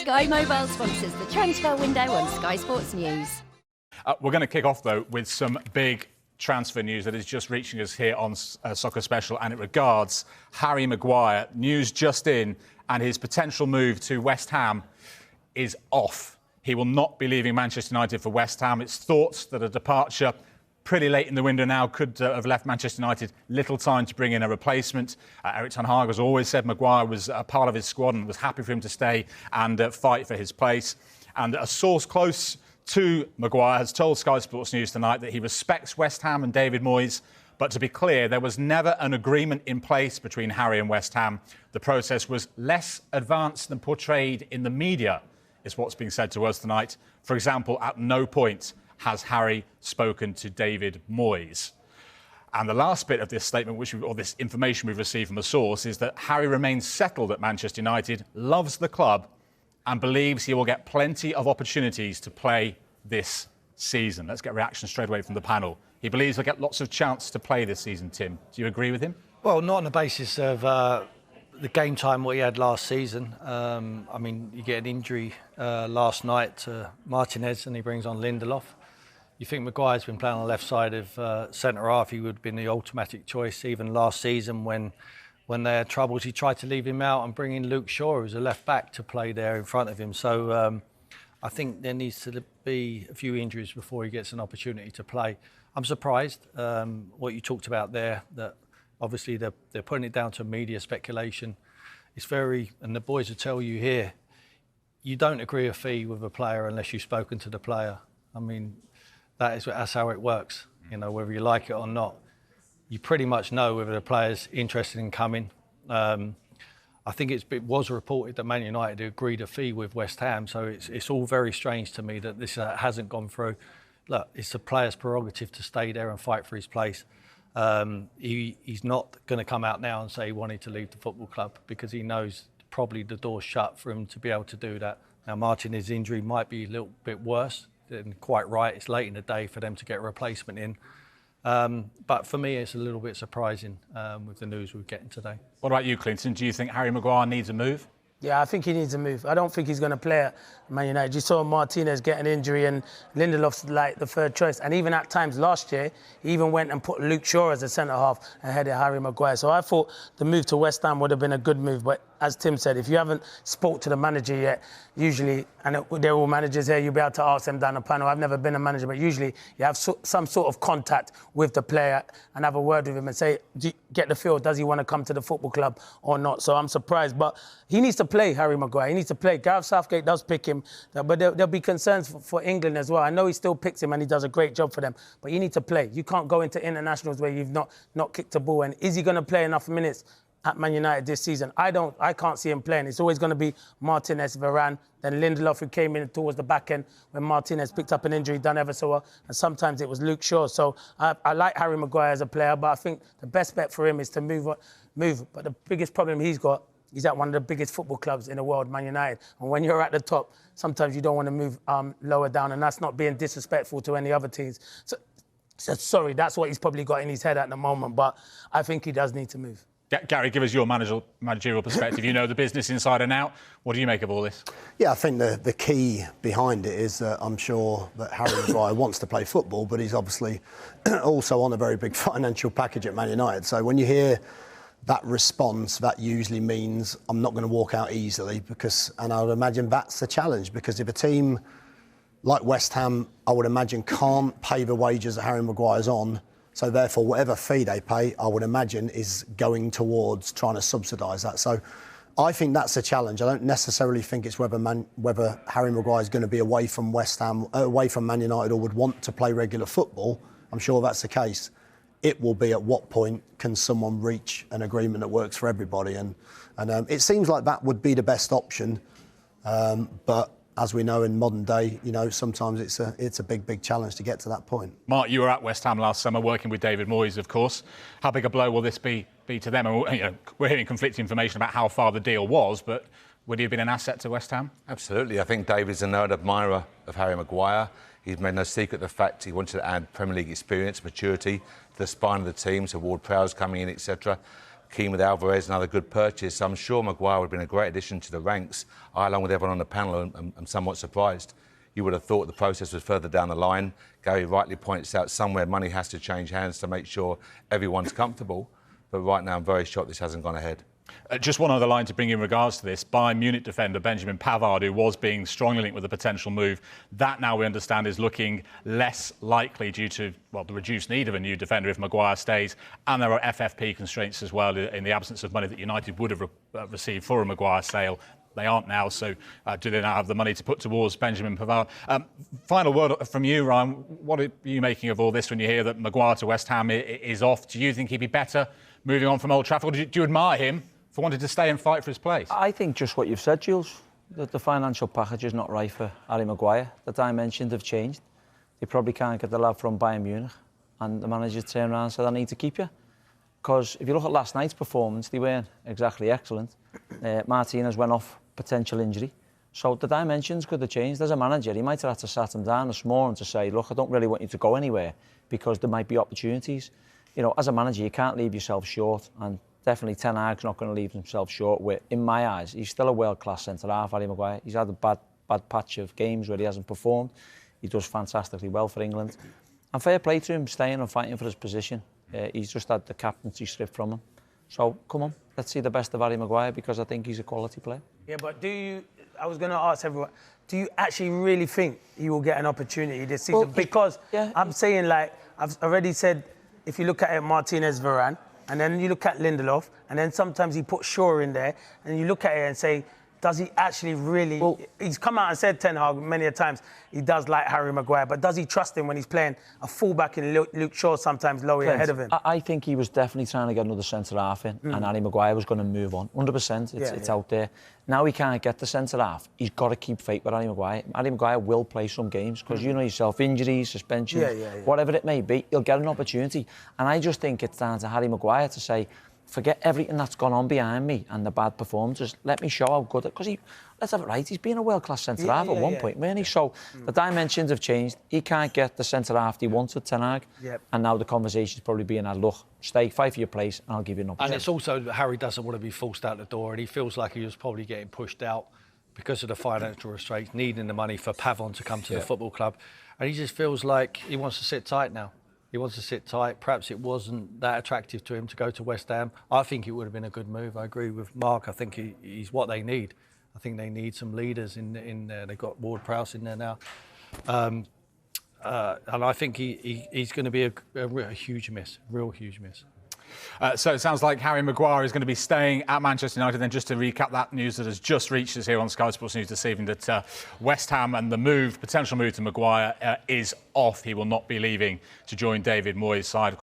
Sky Mobile sponsors the transfer window on Sky Sports News. We're going to kick off, though, with some big transfer news that is just reaching us here on Soccer Special, and it regards Harry Maguire. News just in, and his potential move to West Ham is off. He will not be leaving Manchester United for West Ham. It's thought that a departure pretty late in the window now could have left Manchester United little time to bring in a replacement. Erik ten Hag has always said Maguire was a part of his squad and was happy for him to stay and fight for his place. And a source close to Maguire has told Sky Sports News tonight that he respects West Ham and David Moyes. But to be clear, there was never an agreement in place between Harry and West Ham. The process was less advanced than portrayed in the media, is what's being said to us tonight. For example, at no point has Harry spoken to David Moyes. And the last bit of this statement, or this information we've received from a source, is that Harry remains settled at Manchester United, loves the club, and believes he will get plenty of opportunities to play this season. Let's get reaction straight away from the panel. He believes he'll get lots of chance to play this season, Tim. Do you agree with him? Well, not on the basis of the game time what he had last season. I mean, you get an injury last night to Martinez and he brings on Lindelof. You think Maguire's been playing on the left side of centre-half, he would have been the automatic choice. Even last season when they had troubles, he tried to leave him out and bring in Luke Shaw, who's a left-back, to play there in front of him. So I think there needs to be a few injuries before he gets an opportunity to play. I'm surprised what you talked about there, that obviously they're putting it down to media speculation. It's and the boys will tell you here, you don't agree a fee with a player unless you've spoken to the player. I mean, that's how it works. You know, whether you like it or not, you pretty much know whether the player's interested in coming. I think it was reported that Man United agreed a fee with West Ham, so it's all very strange to me that this hasn't gone through. Look, it's a player's prerogative to stay there and fight for his place. He's not going to come out now and say he wanted to leave the football club, because he knows probably the door's shut for him to be able to do that. Now, Martinez's injury might be a little bit worse, and quite right, it's late in the day for them to get a replacement in. But for me, it's a little bit surprising with the news we're getting today. What about you, Clinton? Do you think Harry Maguire needs a move? Yeah, I think he needs a move. I don't think he's going to play at Man United. You saw Martinez get an injury and Lindelof's like the third choice. And even at times last year, he even went and put Luke Shaw as a centre-half ahead of Harry Maguire. So I thought the move to West Ham would have been a good move. But as Tim said, if you haven't spoke to the manager yet, usually, and they're all managers here, you'll be able to ask them down the panel. I've never been a manager, but usually you have some sort of contact with the player and have a word with him and say, get the feel, does he want to come to the football club or not? So I'm surprised. But he needs to play, Harry Maguire. He needs to play. Gareth Southgate does pick him, but there'll be concerns for England as well. I know he still picks him and he does a great job for them, but you need to play. You can't go into internationals where you've not kicked a ball. And is he going to play enough minutes at Man United this season? I can't see him playing. It's always going to be Martinez, Varane, then Lindelof, who came in towards the back end when Martinez picked up an injury, done ever so well, and sometimes it was Luke Shaw. So I like Harry Maguire as a player, but I think the best bet for him is to move. But the biggest problem he's got, he's at one of the biggest football clubs in the world, Man United. And when you're at the top, sometimes you don't want to move lower down, and that's not being disrespectful to any other teams. So sorry, that's what he's probably got in his head at the moment, but I think he does need to move. Gary, give us your managerial perspective. You know the business inside and out. What do you make of all this? Yeah, I think the key behind it is that I'm sure that Harry Maguire wants to play football, but he's obviously also on a very big financial package at Man United. So when you hear that response, that usually means I'm not going to walk out easily, and I would imagine that's the challenge, because if a team like West Ham, I would imagine, can't pay the wages that Harry Maguire's on, so therefore, whatever fee they pay, I would imagine, is going towards trying to subsidise that. So I think that's a challenge. I don't necessarily think it's whether Harry Maguire is going to be away from West Ham, away from Man United, or would want to play regular football. I'm sure that's the case. It will be at what point can someone reach an agreement that works for everybody, and it seems like that would be the best option. But as we know in modern day, you know, sometimes it's a big challenge to get to that point. Mark, you were at West Ham last summer working with David Moyes, of course. How big a blow will this be to them? And, you know, we're hearing conflicting information about how far the deal was, but would he have been an asset to West Ham? Absolutely. I think David's a known admirer of Harry Maguire. He's made no secret of the fact he wanted to add Premier League experience, maturity to the spine of the team, so Ward-Prowse coming in, etc. keen with Alvarez, another good purchase. I'm sure Maguire would have been a great addition to the ranks. I, along with everyone on the panel, am somewhat surprised. You would have thought the process was further down the line. Gary rightly points out somewhere money has to change hands to make sure everyone's comfortable. But right now, I'm very shocked this hasn't gone ahead. Just one other line to bring in regards to this. Bayern Munich defender Benjamin Pavard, who was being strongly linked with a potential move, that now we understand is looking less likely due to, well, the reduced need of a new defender if Maguire stays. And there are FFP constraints as well in the absence of money that United would have received for a Maguire sale. They aren't now, so do they now have the money to put towards Benjamin Pavard? Final word from you, Ryan. What are you making of all this when you hear that Maguire to West Ham is off? Do you think he'd be better moving on from Old Trafford? Do you admire him for wanting to stay and fight for his place? I think just what you've said, Jules, that the financial package is not right for Harry Maguire. The dimensions have changed. They probably can't get the lad from Bayern Munich, and the manager turned around and said, I need to keep you. Because if you look at last night's performance, they weren't exactly excellent. Martinez went off potential injury. So the dimensions could have changed. As a manager, he might have had to sat him down this morning to say, look, I don't really want you to go anywhere because there might be opportunities. You know, as a manager, you can't leave yourself short, and definitely Ten Hag's not going to leave himself short with, in my eyes, he's still a world-class centre-half, Harry Maguire. He's had a bad patch of games where he hasn't performed. He does fantastically well for England. And fair play to him, staying and fighting for his position. He's just had the captaincy stripped from him. So, come on, let's see the best of Harry Maguire, because I think he's a quality player. Yeah, but I was going to ask everyone, do you actually really think he will get an opportunity this season? Because I'm saying, like, I've already said, if you look at it, Martinez, Varane, and then you look at Lindelof, and then sometimes he puts Shaw in there, and you look at it and say, does he actually really... Well, he's come out and said, Ten Hag, many a times, he does like Harry Maguire, but does he trust him when he's playing a fullback in Luke Shaw sometimes lower ahead of him? I think he was definitely trying to get another centre-half in, and Harry Maguire was going to move on. 100%, it's out there. Now he can't get the centre-half. He's got to keep faith with Harry Maguire. Harry Maguire will play some games, because you know yourself, injuries, suspensions, whatever it may be, he'll get an opportunity. And I just think it's down to Harry Maguire to say, forget everything that's gone on behind me and the bad performances. Let me show how good it... Because let's have it right, he's been a world-class centre-half at one point, really. So the dimensions have changed. He can't get the centre-half he wants with Ten Hag. And now the conversation's probably being had, look, stay, fight for your place, and I'll give you an opportunity. And it's also that Harry doesn't want to be forced out the door, and he feels like he was probably getting pushed out because of the financial restraints, needing the money for Pavon to come to the football club. And he just feels like he wants to sit tight now. He wants to sit tight. Perhaps it wasn't that attractive to him to go to West Ham. I think it would have been a good move. I agree with Mark. I think he's what they need. I think they need some leaders in there. They've got Ward-Prowse in there now. And I think he's going to be a huge miss, real huge miss. So it sounds like Harry Maguire is going to be staying at Manchester United. Then just to recap that news that has just reached us here on Sky Sports News this evening, that West Ham and the potential move to Maguire is off. He will not be leaving to join David Moyes' side.